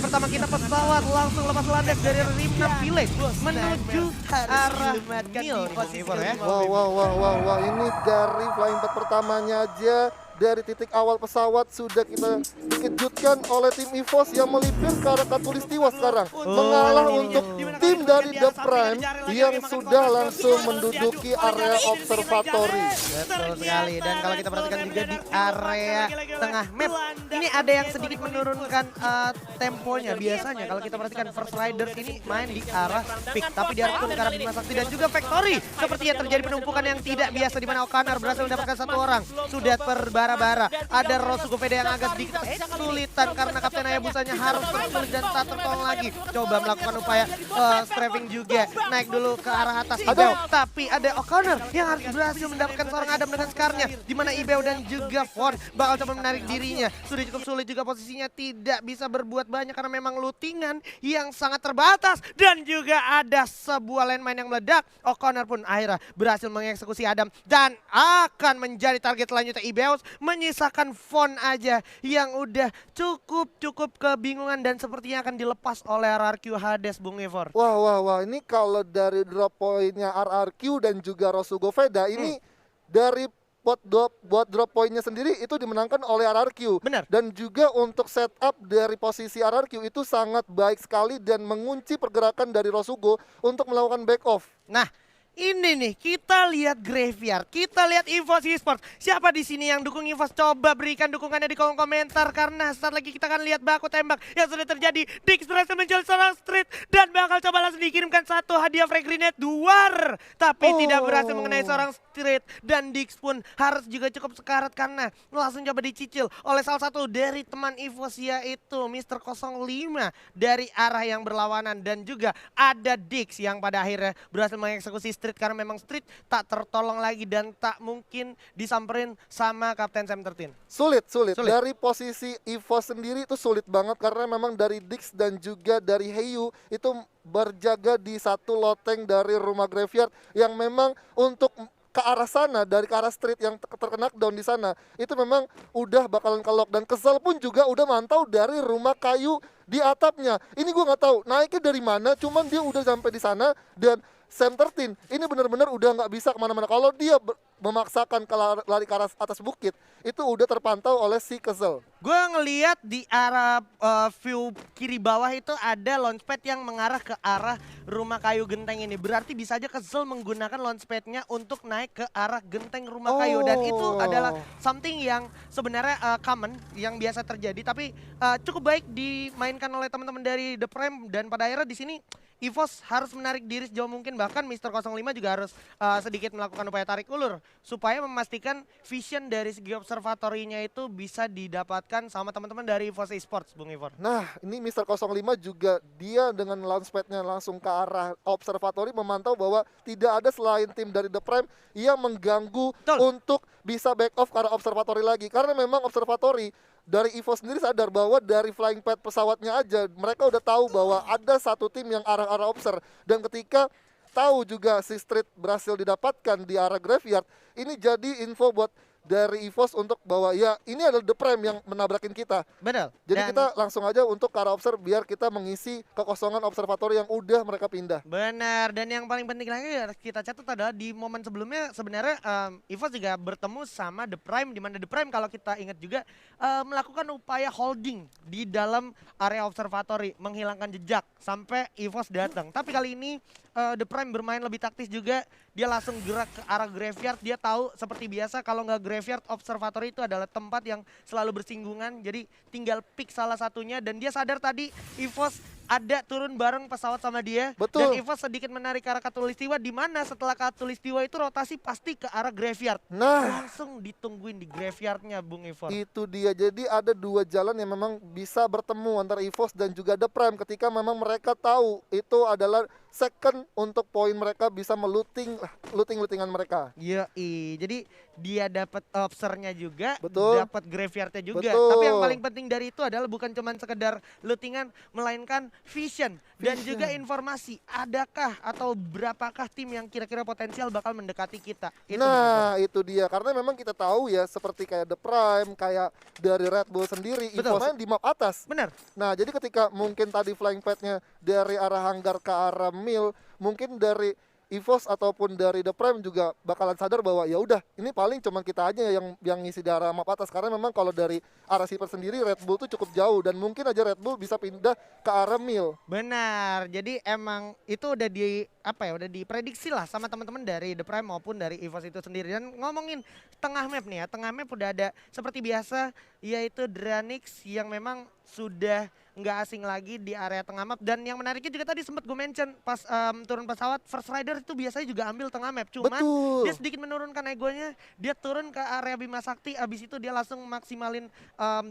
pertama kita pesawat langsung lepas landas dari Rimna Village menuju arah Mil ya. Wow, ini dari flying pad pertamanya aja. Dari titik awal pesawat sudah kita dikejutkan oleh tim EVOS yang melipir ke arah Katulistiwa sekarang. Mengalah untuk tim dari The Prime yang sudah langsung menduduki area observatory. Betul sekali, dan kalau kita perhatikan juga di area tengah map, ini ada yang sedikit menurunkan temponya. Biasanya kalau kita perhatikan First Riders ini main di arah pick, tapi diarahkan ke arah Bima Sakti dan juga Factory. Sepertinya terjadi penumpukan yang tidak biasa di mana Okanar berhasil mendapatkan satu orang. Sudah berbara-bara, ada Rosugo Veda yang agak sedikit kesulitan karena Kapten Hayabusanya harus tersulit dan tak tertolong lagi. Coba melakukan upaya strafing juga, naik dulu ke arah atas Ibeo, tapi ada O'Connor yang harus berhasil mendapatkan seorang Adam dengan Skarnya, di mana Ibeo dan juga Von bakal coba menarik dirinya. Sudah cukup sulit juga posisinya, tidak bisa berbuat banyak karena memang lootingan yang sangat terbatas dan juga ada sebuah landmine yang meledak. O'Connor pun akhirnya berhasil mengeksekusi Adam dan akan menjadi target selanjutnya. Ibeos menyisakan Von aja yang udah cukup kebingungan dan sepertinya akan dilepas oleh RRQ Hades, Bung Ivor. Wah, ini kalau dari drop poinnya RRQ dan juga Rosugo Veda ini dari buat drop poinnya sendiri itu dimenangkan oleh RRQ. Benar. Dan juga untuk setup dari posisi RRQ itu sangat baik sekali dan mengunci pergerakan dari Rosugo untuk melakukan back off. Nah, ini nih, kita lihat Graveyard, kita lihat EVOS Esports. Siapa di sini yang dukung EVOS? Coba berikan dukungannya di kolom komentar karena saat lagi kita akan lihat baku tembak yang sudah terjadi. Dix berhasil menjual seorang Street dan bakal coba langsung dikirimkan satu hadiah frag grenade Duar, tapi tidak berhasil mengenai seorang Street dan Dix pun harus juga cukup sekarat karena langsung coba dicicil oleh salah satu dari teman EVOS yaitu Mr. 05 dari arah yang berlawanan dan juga ada Dix yang pada akhirnya berhasil mengeksekusi Street karena memang Street tak tertolong lagi dan tak mungkin disamperin sama Kapten Sam 13. Sulit. Dari posisi EVOS sendiri itu sulit banget karena memang dari Dix dan juga dari Heyu itu berjaga di satu loteng dari rumah Graveyard yang memang untuk ke arah sana, dari ke arah Street yang terkena down di sana itu memang udah bakalan kelok. Dan Kesel pun juga udah mantau dari rumah kayu di atapnya. Ini gue nggak tahu naiknya dari mana, cuman dia udah sampai di sana. Dan Sam 13 ini benar-benar udah nggak bisa kemana-mana. Kalau dia memaksakan lari ke arah atas bukit, itu udah terpantau oleh si Kesel. Gue ngeliat di arah view kiri bawah itu ada launchpad yang mengarah ke arah rumah kayu genteng ini. Berarti bisa aja Kesel menggunakan launchpadnya untuk naik ke arah genteng rumah kayu. Dan itu adalah something yang sebenarnya common, yang biasa terjadi. Tapi cukup baik dimainkan oleh teman-teman dari The Prime. Dan pada akhirnya di sini EVOS harus menarik diri sejauh mungkin, bahkan Mr. 05 juga harus sedikit melakukan upaya tarik ulur supaya memastikan vision dari segi observatorinya itu bisa didapatkan sama teman-teman dari EVOS Esports, Bung Ivor. Nah, ini Mr. 05 juga dia dengan launchpadnya langsung ke arah observatori memantau bahwa tidak ada selain tim dari The Prime yang mengganggu untuk bisa back off ke arah observatori lagi. Karena memang observatori dari EVOS sendiri sadar bahwa dari flying pad pesawatnya aja mereka udah tahu bahwa ada satu tim yang arah-arah obser. Dan ketika tahu juga si Street berhasil didapatkan di arah Graveyard, ini jadi info buat dari EVOS untuk bahwa ya ini adalah The Prime yang menabrakin kita. Betul. Jadi kita langsung aja untuk ke arah obser biar kita mengisi kekosongan observatori yang udah mereka pindah. Benar, dan yang paling penting lagi kita catat adalah di momen sebelumnya sebenarnya EVOS juga bertemu sama The Prime, di mana The Prime kalau kita ingat juga melakukan upaya holding di dalam area observatori, menghilangkan jejak sampai EVOS datang. Tapi kali ini The Prime bermain lebih taktis juga, dia langsung gerak ke arah Graveyard. Dia tahu seperti biasa kalau nggak Graveyard, observatory itu adalah tempat yang selalu bersinggungan, jadi tinggal pick salah satunya. Dan dia sadar tadi EVOS ada turun bareng pesawat sama dia. Betul. Dan EVOS sedikit menarik ke arah Katulistiwa, di mana setelah Katulistiwa itu rotasi pasti ke arah Graveyard. Nah, Langsung ditungguin di Graveyardnya, Bung Ivor. itu dia. Jadi ada dua jalan yang memang bisa bertemu antara EVOS dan juga The Prime ketika memang mereka tahu itu adalah second untuk poin mereka bisa lootingan mereka. Iya, jadi dia dapat obsernya juga, Betul. dapat Graveyardnya juga. Betul. Tapi yang paling penting dari itu adalah bukan cuma sekedar lootingan, melainkan vision dan juga informasi. Adakah atau berapakah tim yang kira-kira potensial bakal mendekati kita? Nah, itu dia. Karena memang kita tahu ya, seperti kayak The Prime, kayak dari Red Bull sendiri, Betul. EVOS di map atas. Benar. Nah, jadi ketika mungkin tadi flying padnya dari arah hanggar ke arah mill, mungkin dari EVOS ataupun dari The Prime juga bakalan sadar bahwa ya udah, ini paling cuma kita aja yang ngisi di arah map atas, karena memang kalau dari arah Shipper sendiri Red Bull tuh cukup jauh dan mungkin aja Red Bull bisa pindah ke arah mill. Benar. Jadi emang itu udah udah diprediksi lah sama teman-teman dari The Prime maupun dari EVOS itu sendiri. Dan ngomongin tengah map nih ya, tengah map udah ada seperti biasa yaitu Dranix yang memang sudah nggak asing lagi di area tengah map. Dan yang menariknya juga tadi sempat gue mention pas turun pesawat, First Rider itu biasanya juga ambil tengah map. Cuman Betul. dia sedikit menurunkan egonya, dia turun ke area Bima Sakti, abis itu dia langsung maksimalin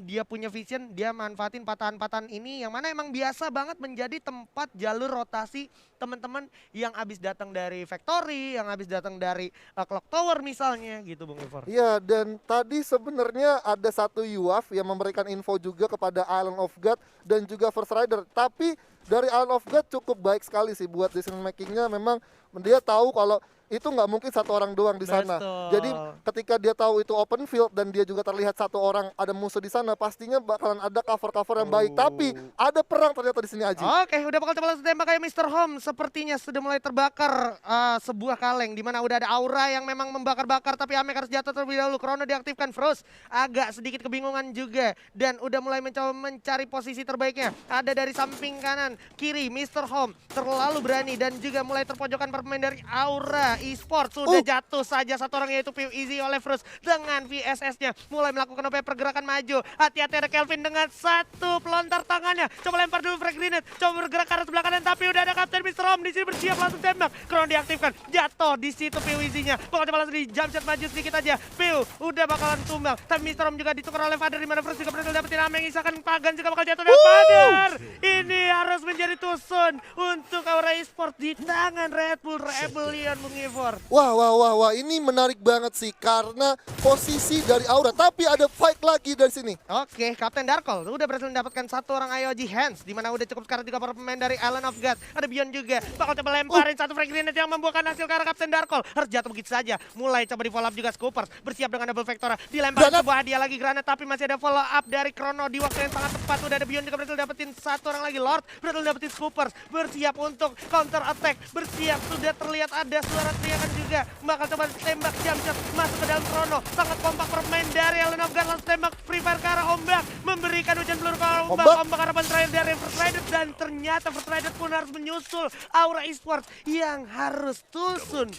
dia punya vision, dia manfaatin patahan-patahan ini yang mana emang biasa banget menjadi tempat jalur rotasi teman-teman yang abis datang dari factory, yang abis datang dari clock tower misalnya gitu Bung Ivor. Iya, dan tadi sebenarnya ada satu UAV yang memberikan info juga kepada Island of God dan juga First Rider. Tapi dari Island of God cukup baik sekali sih buat decision makingnya. Memang dia tahu kalau itu nggak mungkin satu orang doang di sana. Betul. Jadi ketika dia tahu itu open field dan dia juga terlihat satu orang ada musuh di sana, pastinya bakalan ada cover-cover yang baik. Tapi ada perang ternyata di sini, Aji. Oke, udah bakal coba langsung tembak kayak Mr. Home. Sepertinya sudah mulai terbakar sebuah kaleng di mana udah ada aura yang memang membakar-bakar, tapi Amek harus jatuh terlebih dahulu. Chrono diaktifkan, Frost agak sedikit kebingungan juga dan udah mulai mencoba mencari posisi terbaiknya. Ada dari samping kanan, kiri Mr. Home terlalu berani dan juga mulai terpojokan pemain dari Aura Esports. Sudah jatuh saja satu orang yaitu Piu Easy oleh Frost dengan VSS-nya mulai melakukan pergerakan maju. Hati-hati ada Kelvin dengan satu pelontar tangannya. Coba lempar dulu frag grenade, coba bergerak ke arah sebelah kanan, tapi udah ada Kapten Mr. Home di sini bersiap langsung tembak. Chrono diaktifkan, jatuh di situ Piu Easy-nya. Bakal coba langsung di jump shot maju sedikit aja. Piu udah bakalan tumbang, tapi Mr. Home juga ditukar oleh Father di mana Frost juga berhasil dapetin Ame, mengisahkan Pagan juga bakal jatuh dan Father. Ini harus menjadi tusun untuk Aura Esports di tangan Red Bull Rebellion Bung Ivor. Wah, ini menarik banget sih karena posisi dari Aura, tapi ada fight lagi dari sini. Oke, Kapten Darkol udah berhasil mendapatkan satu orang IOG Hands, di mana udah cukup sekarang 3 para pemain dari Island of God. Ada Bion juga, bakal coba lemparin satu frag grenade yang membuahkan hasil ke arah Kapten Darkol. Harus jatuh begitu saja, mulai coba di follow up juga Scoopers, bersiap dengan double Vectora, dilempar sebuah hadiah lagi granat, tapi masih ada follow up dari Chrono di waktu yang sangat tepat. Udah ada Bion juga berhasil dapetin satu orang lagi, Lord berhasil dapetin Scoopers, bersiap untuk counter attack, bersiap, sudah terlihat ada suara teriakan juga, bakal coba tembak jump shot masuk ke dalam Chrono. Sangat kompak pemain dari Island of God, langsung tembak Free Fire ke arah ombak, memberikan hujan peluru ke arah ombak harapan terakhir dari First Rider, dan ternyata First Rider pun harus menyusul Aura Esports yang harus tusun.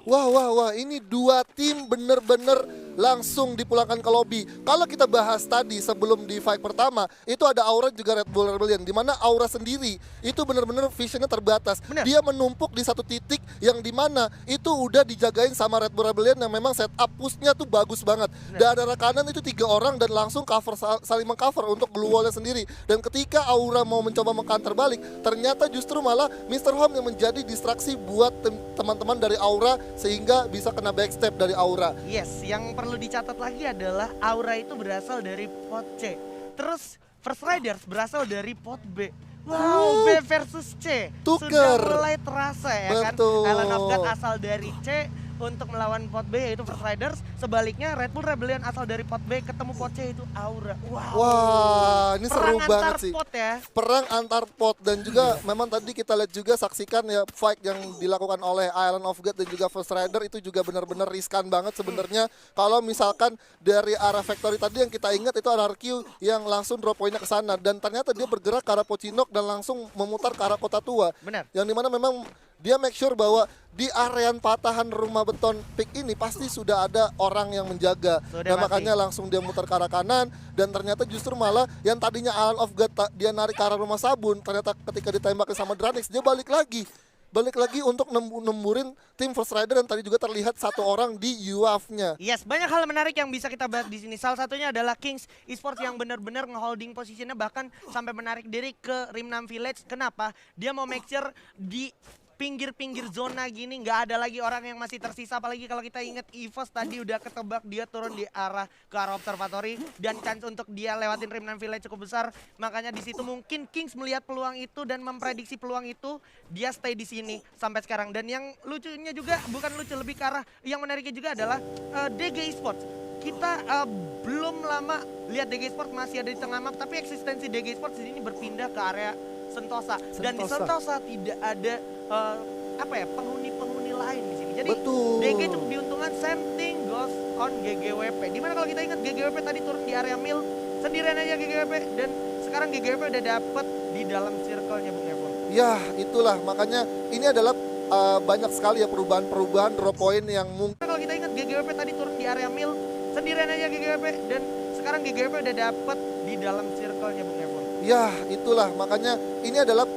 Wah, ini dua tim bener-bener langsung dipulangkan ke lobby. Kalau kita bahas tadi sebelum di fight pertama, itu ada Aura juga Red Bull Rebellion, di mana Aura sendiri itu bener-bener visionnya terbatas. Bener. Dia menumpuk di satu titik yang dimana itu udah dijagain sama Red Bull Rebellion yang memang setup push-nya tuh bagus banget. Dan ada kanan itu 3 orang dan langsung cover, saling mengcover untuk glue wall-nya sendiri. Dan ketika Aura mau mencoba meng-counter balik, ternyata justru malah Mr. Home yang menjadi distraksi buat teman-teman dari Aura sehingga bisa kena backstep dari Aura. Yes, yang perlu dicatat lagi adalah Aura itu berasal dari pot C. Terus First Riders berasal dari pot B. Wow, B versus C. Tuker. Sudah mulai terasa ya kan. Betul. Island of God asal dari C untuk melawan pot B yaitu First Riders. Sebaliknya Red Bull Rebellion asal dari pot B ketemu pot C itu Aura. Wow. Wah, ini seru Perang banget antar sih. pot ya. Perang antar pot dan juga memang tadi kita lihat juga saksikan ya fight yang dilakukan oleh Island of God dan juga First Rider itu juga benar-benar riskan banget sebenarnya. Kalau misalkan dari arah factory tadi yang kita ingat itu ada RQ yang langsung drop poinnya ke sana dan ternyata dia bergerak ke arah Pocinok dan langsung memutar ke arah Kota Tua. Benar. Yang dimana memang dia make sure bahwa di area patahan rumah beton peak ini pasti sudah ada orang yang menjaga. Dan makanya langsung dia muter ke arah kanan dan ternyata justru malah yang tadinya Island of God dia narik ke arah rumah sabun, ternyata ketika ditembakin sama Dranix dia balik lagi untuk nemburin tim First Rider dan tadi juga terlihat satu orang di UAV-nya. Yes, banyak hal menarik yang bisa kita bahas di sini. Salah satunya adalah Kings Esports yang benar-benar ngeholding posisinya bahkan sampai menarik diri ke Rim 6 Village. Kenapa? Dia mau make sure di pinggir-pinggir zona gini, nggak ada lagi orang yang masih tersisa. Apalagi kalau kita ingat EVOS tadi udah ketebak dia turun ke arah observatory dan chance untuk dia lewatin Remnant Village cukup besar. Makanya di situ mungkin Kings melihat peluang itu dan memprediksi peluang itu, dia stay di sini sampai sekarang. Dan yang lucunya juga, bukan lucu, lebih ke arah yang menariknya juga adalah DG Esports. Kita belum lama lihat DG Esports masih ada di tengah map, tapi eksistensi DG Esports di sini berpindah ke area Sentosa. Dan di Sentosa tidak ada penghuni-penghuni lain di sini. Jadi DG cukup diuntungkan. Same thing goes on GGWP. Dimana kalau kita ingat GGWP tadi turun di area mill sendirian aja GGWP, dan sekarang GGWP udah dapet di dalam circle-nya Bung Evo. Ya itulah makanya ini adalah banyak sekali ya perubahan-perubahan drop point yang mungkin. Kalau kita ingat GGWP tadi turun di area mill sendirian aja GGWP, dan sekarang GGWP udah dapet di dalam circle-nya Bung Evo. Ya itulah makanya ini adalah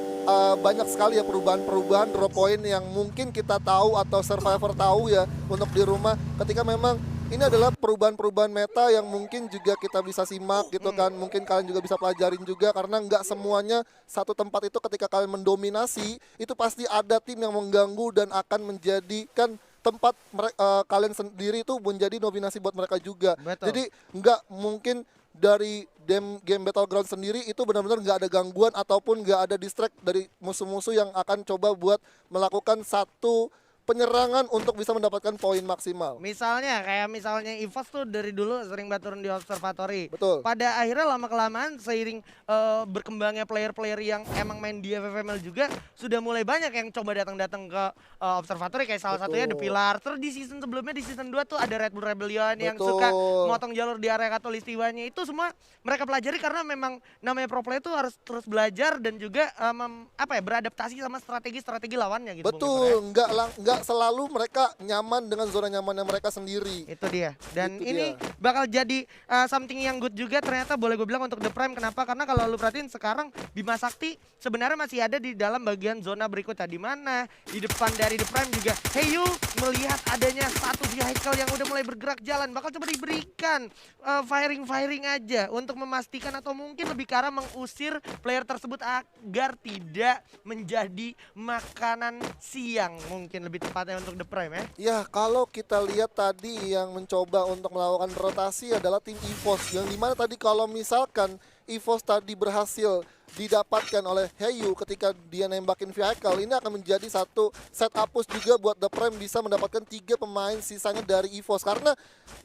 banyak sekali ya perubahan-perubahan drop point yang mungkin kita tahu atau survivor tahu ya untuk di rumah, ketika memang ini adalah perubahan-perubahan meta yang mungkin juga kita bisa simak gitu kan. Mungkin kalian juga bisa pelajarin juga, karena nggak semuanya satu tempat itu ketika kalian mendominasi itu pasti ada tim yang mengganggu dan akan menjadikan tempat kalian sendiri itu menjadi dominasi buat mereka juga. Betul. Jadi nggak mungkin dari game Battleground sendiri itu benar-benar nggak ada gangguan ataupun nggak ada distract dari musuh-musuh yang akan coba buat melakukan satu penyerangan untuk bisa mendapatkan poin maksimal. Misalnya EVOS tuh dari dulu sering banget turun di observatory. Betul. Pada akhirnya lama-kelamaan seiring berkembangnya player-player yang emang main di FFML juga, sudah mulai banyak yang coba datang-datang ke observatory, kayak salah satunya The Pillar. Terus di season sebelumnya, di season 2 tuh ada Red Bull Rebellion yang suka motong jalur di area Katulistiwanya. Itu semua mereka pelajari karena memang namanya pro player tuh harus terus belajar dan juga beradaptasi sama strategi-strategi lawannya gitu. Betul, nggak selalu mereka nyaman dengan zona nyamannya mereka sendiri. Itu dia. Dan ini bakal jadi something yang good juga ternyata, boleh gue bilang, untuk The Prime. Kenapa? Karena kalau lu perhatiin sekarang Bima Sakti sebenarnya masih ada di dalam bagian zona berikutnya, di mana di depan dari The Prime juga Heyu melihat adanya satu vehicle yang udah mulai bergerak jalan, bakal coba diberikan firing aja untuk memastikan atau mungkin lebih ke arah mengusir player tersebut agar tidak menjadi makanan siang, mungkin lebih tepatnya untuk The Prime ya. Ya, kalau kita lihat tadi yang mencoba untuk melakukan rotasi adalah tim EVOS, yang dimana tadi kalau misalkan EVOS tadi berhasil didapatkan oleh Heyu ketika dia nembakin vehicle, ini akan menjadi satu set push juga buat The Prime bisa mendapatkan 3 pemain sisanya dari EVOS, karena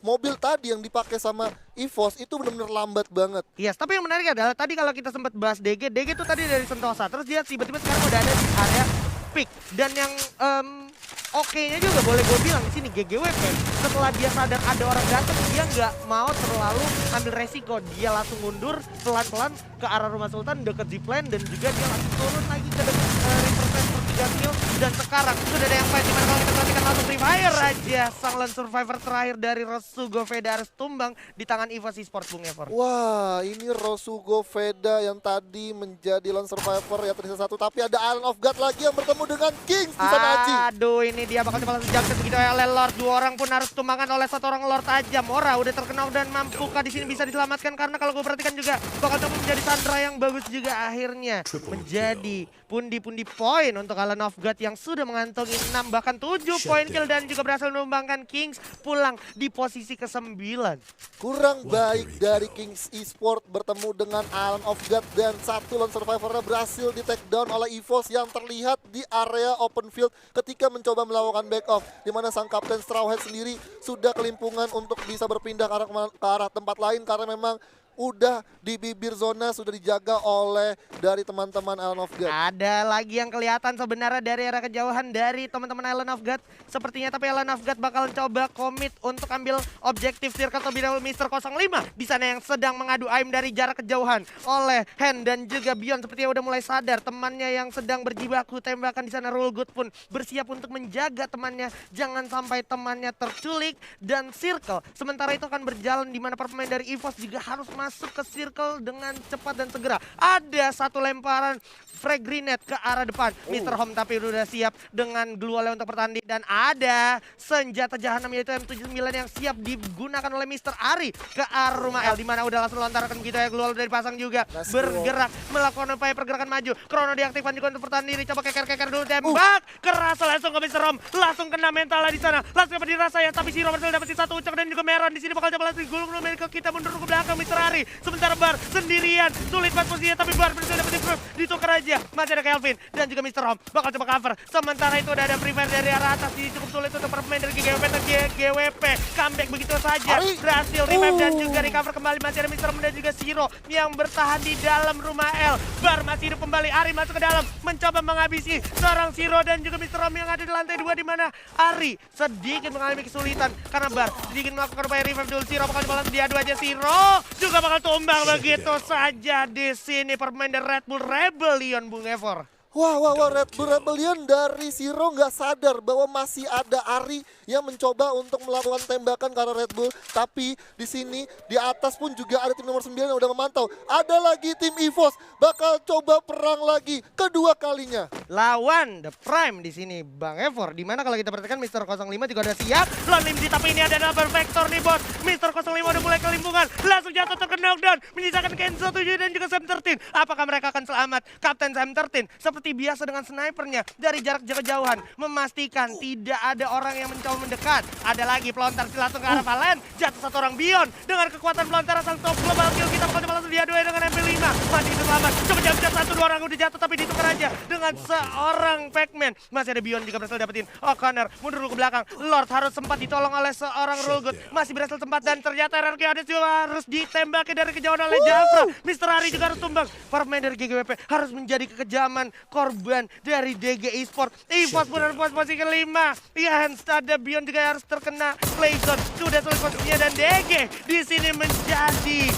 mobil tadi yang dipakai sama EVOS itu benar-benar lambat banget. Yes, tapi yang menarik adalah tadi kalau kita sempat bahas DG tuh tadi dari Sentosa, terus dia tiba-tiba sekarang udah ada di area pick, dan yang oke-nya juga boleh gue bilang di sini GGWP setelah dia sadar ada orang datang, dia nggak mau terlalu ambil resiko, dia langsung mundur pelan-pelan ke arah rumah Sultan deket zipline, dan juga dia langsung turun lagi ke dekat Riverfest per 3 kill. Dan sekarang sudah ada yang fight, dimana kalau kita perhatikan langsung Free Fire aja sang lone survivor terakhir dari Rosugo Veda harus tumbang di tangan EVOS Esports, Bung Ever. Wah, ini Rosugo Veda yang tadi menjadi lone survivor ya, tersisa 1, tapi ada Island of God lagi yang bertemu dengan Kings di sana, Aji. Aduh, ini dia bakal coba langsung jump begitu oleh Lord. 2 orang pun harus tumbangkan oleh 1 orang Lord aja. Mora udah terkenal dan mampukah di sini bisa diselamatkan, karena kalau gue perhatikan juga bakal coba menjadi Sandra yang bagus juga, akhirnya menjadi pundi-pundi poin untuk Island of God yang sudah mengantongi 6 bahkan 7 poin kill, dan juga berhasil menumbangkan Kings pulang di posisi ke-9. Kurang baik dari Kings Esports bertemu dengan Island of God, dan satu lone survivornya berhasil di take down oleh EVOS yang terlihat di area open field ketika mencoba melakukan back off, di mana sang kapten Straw Hat sendiri sudah kelimpungan untuk bisa berpindah ke arah tempat lain, karena memang udah di bibir zona, sudah dijaga oleh dari teman-teman Island of God. Ada lagi yang kelihatan sebenarnya dari arah kejauhan dari teman-teman Island of God sepertinya, tapi Island of God bakal coba komit untuk ambil objektif circle terlebih dahulu. Mr. 05 di sana yang sedang mengadu aim dari jarak kejauhan oleh Hen, dan juga Bion sepertinya udah mulai sadar temannya yang sedang berjibaku tembakan di sana. Rule Good pun bersiap untuk menjaga temannya jangan sampai temannya terculik, dan circle sementara itu akan berjalan di mana para pemain dari EVOS juga harus masuk ke circle dengan cepat dan segera. Ada satu lemparan frag grenade ke arah depan. Mr. Home tapi udah siap dengan glue wall untuk bertanding. Dan ada senjata jahanam yaitu M79 yang siap digunakan oleh Mr. Ari ke arah rumah L. Dimana udah langsung lontarkan begitu ya, glue wall udah dipasang juga. Bergerak, melakukan upaya pergerakan maju. Chrono diaktifkan juga untuk bertahan diri. Coba keker-keker dulu, tembak. Kerasa langsung ke Mr. Home. Langsung kena mental di sana. Langsung dapat dirasa ya, tapi Zero berhasil dapetin satu ucap dan juga Meron. Di sini bakal coba langsung gulung ke kita mundur ke belakang Mr. Ari. Sementara Bar sendirian. Sulit pas posisinya, tapi Bar berhasil dapetin proof. Ditukar aja. Masih ada Kelvin dan juga Mr. Home bakal coba cover. Sementara itu udah ada Free Fire dari arah atas. Ini cukup sulit untuk pemain dari GWP dan GWP. Comeback begitu saja. Berhasil revive dan juga recover kembali. Masih ada Mr. Home dan juga Zero yang bertahan di dalam rumah L. Bar masih hidup kembali. Ari masuk ke dalam mencoba menghabisi seorang Zero dan juga Mr. Home yang ada di lantai 2, di mana Ari sedikit mengalami kesulitan karena Bar sedikit melakukan upaya revive dulu. Zero bakal dibalas diadu aja. Zero juga bakal tumbang begitu saja di sini pemain dari Red Bull Rebellion, Bung Evor. Wah, Red Bull Rebellion dari Zero nggak sadar bahwa masih ada Ari yang mencoba untuk melakukan tembakan ke arah Red Bull. Tapi di sini di atas pun juga ada tim nomor 9 yang udah memantau. Ada lagi tim EVOS bakal coba perang lagi kedua kalinya. Lawan The Prime di sini, Bang Evor. Dimana kalau kita perhatikan Mr. 05 juga udah siap. Lawan Limzi, tapi ini ada double vector nih bos. Mr. 05 udah mulai kelimpungan. Langsung jatuh terkena knockdown. Menyisakan Kenzo 7 dan juga Sam 13. Apakah mereka akan selamat? Kapten Sam 13 seperti biasa dengan snipernya dari jarak jauhan memastikan tidak ada orang yang mencoba mendekat. Ada lagi pelontar langsung ke arah Valen, jatuh satu orang Bion dengan kekuatan pelontar asal top global kill. Kita bakal coba langsung diadu dengan MP5, masih itu selamat. Coba jam satu, dua orang udah jatuh tapi ditukar aja dengan seorang Pac-Man. Masih ada Bion juga berhasil dapetin O'Connor, mundur dulu ke belakang. Lord harus sempat ditolong oleh seorang Rulgut, masih berhasil tempat dan ternyata RRQ ada juga harus ditembaki dari kejauhan oleh Jafra. Mr. Ari juga harus tumbang. Para pemain dari GGWP harus menjadi kekejaman korban dari DG Esport. EVOS pun harus posisi kelima. Ya, ada Bion juga harus terkena Playzone. Sudah sulit posisinya dan DG di sini menjadi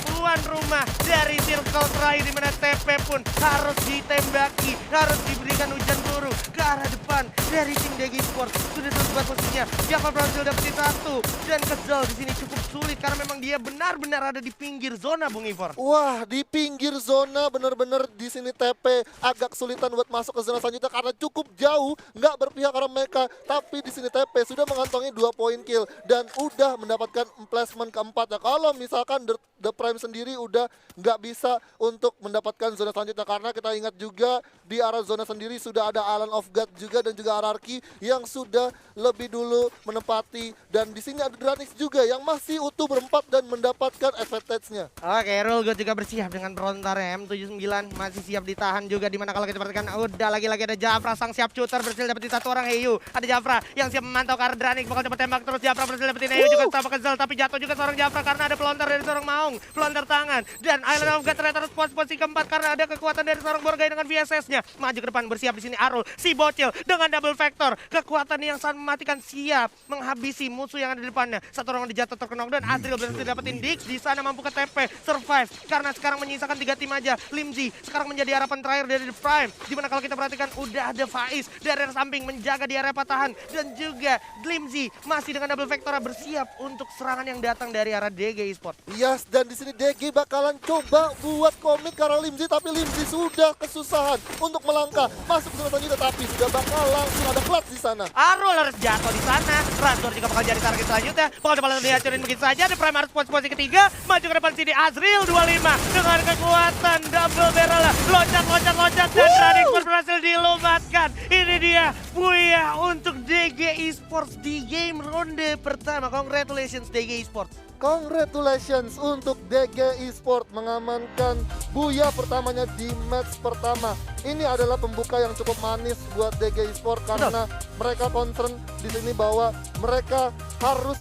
tuan rumah dari circle terakhir, di mana TP pun harus ditembaki, harus diberikan hujan peluru ke arah depan dari tim DG Sport. Sudah terbuat posisinya. Java berhasil dapetin satu dan Kezel di sini cukup sulit karena memang dia benar-benar ada di pinggir zona, Bung Ivor. Wah, di pinggir zona benar-benar di sini TP agak kesulitan buat masuk ke zona selanjutnya karena cukup jauh, nggak berpihak arah mereka. Tapi di sini TP sudah mengantongi 2 poin kill dan udah mendapatkan placement keempat. Ya, kalau misalkan The Prime sendiri udah nggak bisa untuk mendapatkan zona selanjutnya karena kita ingat juga di arah zona sendiri sudah ada Alan of God juga dan juga Ararki yang sudah lebih dulu menempati, dan di sini ada Dranix juga yang masih utuh berempat dan mendapatkan advantage-nya. Oke, Rulgut juga bersiap dengan pelontarnya M79 masih siap ditahan juga, dimana kalau kita perhatikan udah lagi-lagi ada Jafra sang siap shooter berhasil dapetin satu orang Heyu. Ada Jafra yang siap memantau ke arah Dranix, bakal coba tembak terus. Jafra berhasil dapetin Heyu juga sama Kezel, tapi jatuh juga seorang Jafra karena ada pelontar dari seorang Maung, pelontar tangan. Dan Island of God ternyata harus posisi keempat karena ada kekuatan dari seorang Borgai dengan VSS-nya. Maju ke depan bersiap di sini Arul, si bocil dengan double vector, kekuatan yang sangat mematikan, siap menghabisi musuh yang ada di depannya. Satu orang dijatuh terkena dan Azril berhasil dapetin Dix di sana, mampu ke TP, survive karena sekarang menyisakan 3 tim aja. Limzi sekarang menjadi harapan terakhir dari The Prime, dimana kalau kita perhatikan udah ada Faiz dari arah samping menjaga di area patahan, dan juga Limzi masih dengan double vector bersiap untuk serangan yang datang dari arah DG Esport. Yes, dan di sini DG bakalan coba buat komit ke arah Limzi, tapi Limzi sudah kesusahan untuk melangkah masuk ke zona selanjutnya, tapi sudah bakal langsung ada clutch di sana. Arul harus jatuh di sana. Razor juga bakal jadi target selanjutnya. Bakal coba langsung dihancurin begitu saja. The Prime harus posisi ketiga. Maju ke depan sini Azril 25 dengan kekuatan double barrel. Loncat dan Radix berhasil dilumatkan. Ini dia Buya untuk DG Esports di game ronde pertama. Congratulations DG Esports. Congratulations untuk DG Esport mengamankan Buya pertamanya di match pertama. Ini adalah pembuka yang cukup manis buat DG Esport karena mereka concern di sini bahwa mereka harus